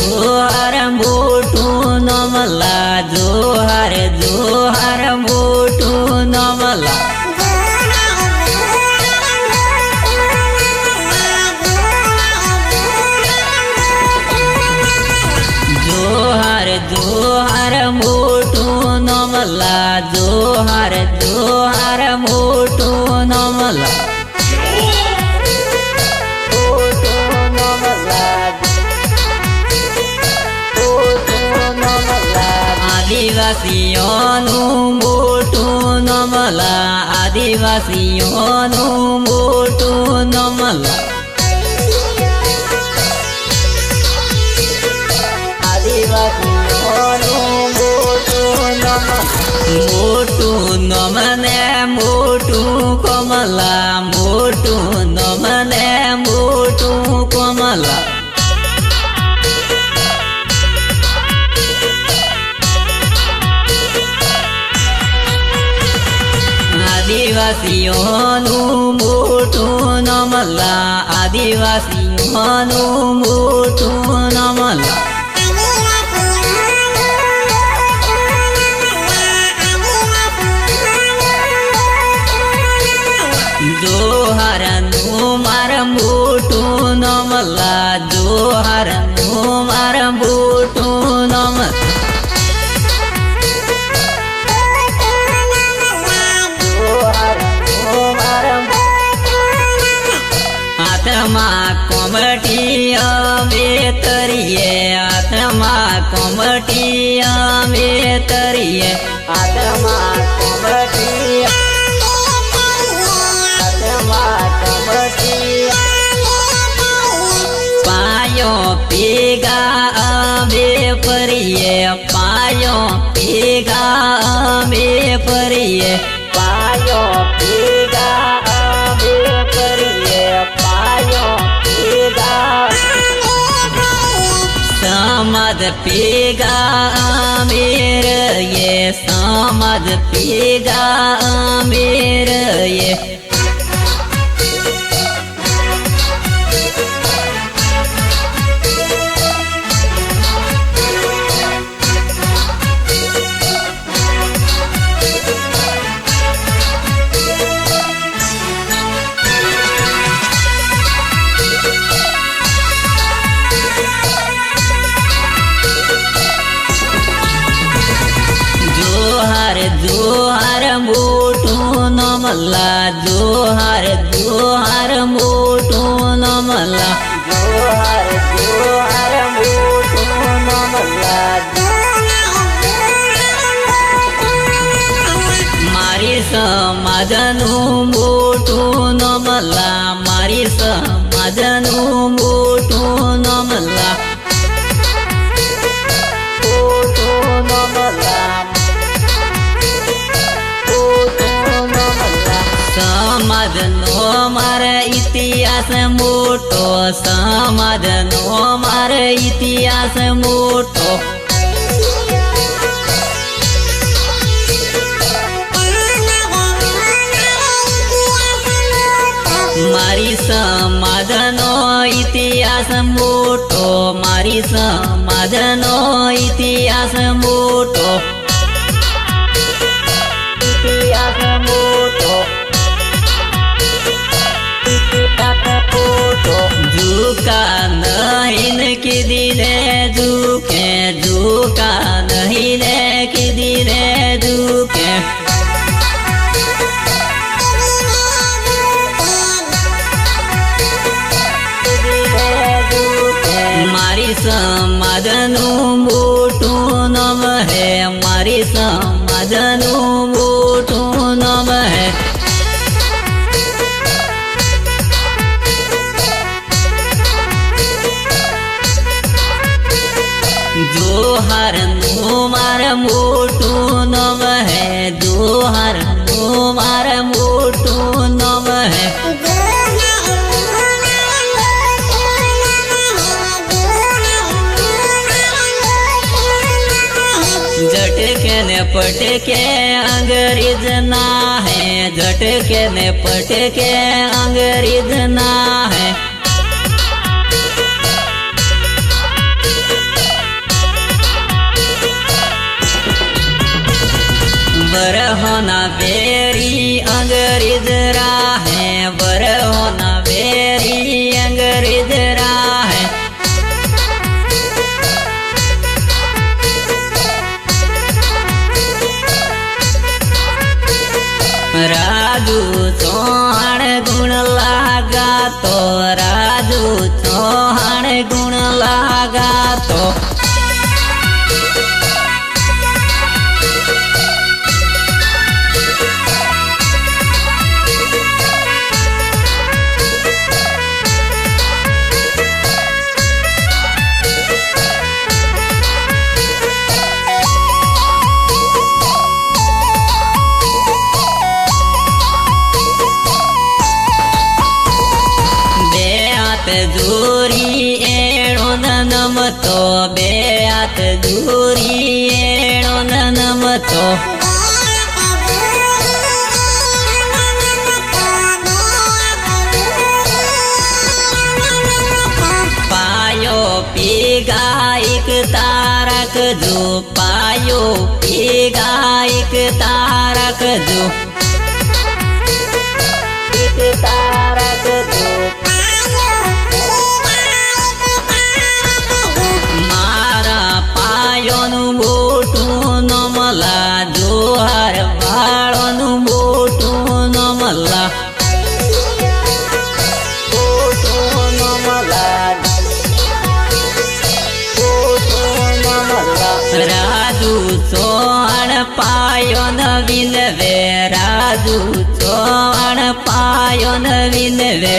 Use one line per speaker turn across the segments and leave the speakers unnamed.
जोहार मोटू नमला जोहार जोहार मोटू नमला जोहार जोहार मोटू नमला जोहार जोहार मोटू नमला आदिवासीओનું મોટું નમલા આદિવાસીઓનું મોટું નમલા આદિવાસીઓનું મોટું નમલા મોટું નમને મોટું કમલા મોટું નમને મોટું કમલા आदिवासीओનું મોટું નમલા આદિવાસીઓનું મોટું નમલા જોહારનું મારા મોટું નમલા જોહારનું મારા મોટું નમલા आत्मा कोमटी अमे तरिये आत्मा कोमटी अमे तरिये आत्मा कोमटी आत्मा कोमटी पायो पीगा अमे परिये पायो पीगा अमे परिये पायो पीगा अमे परिये पायो पीगा समद पीगा अमीर ये समद पीगा अमीर ये जोहार मोटू नमला जोहार जोहार मोटू नमला जोहार जोहार मोटू नमला मारी समाजનું મોટું નમલા મારી સમાજનું મોટું નમલા મોટું નમલા સમાજનો મારે ઇતિહાસ મોટો સમાજનો મારે ઇતિહાસ મોટો મારી સમાજનો ઇતિહાસ મોટો મારી સમાજનો ઇતિહાસ મોટો ઇતિહાસ મોટો झुका नहीं कि दिले झुके झुका नहीं ले कि दिले झुके मारी समाजનું મોટું નમ હે મારી સમાજનું મોટું નમ હે जोहारનું મારા મોટું નમ હે જોહારનું મારા મોટું નમ હે झटके ने पटके अंग्रेज ना है झटके ने पटके अंग्रेज ना है होना बेरी अंग्रेज राहे बर होना बेरी अंग्रेज राहे राजू चौहान गुण लागा तो राजू चौहान गुण लागा तो दूरी एणो नम तो बेआत दूरी एणो नम तो पायो पीगा एक तारक जो पायो पीगा एक तारक जो एक तारक जो मोटू नमला जोहार बाळनु मोटू नमला राजू चौहान पायो नवीन वे राजू चौहान पायो नवीन वे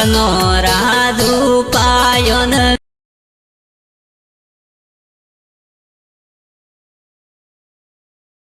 नो राजू पायो न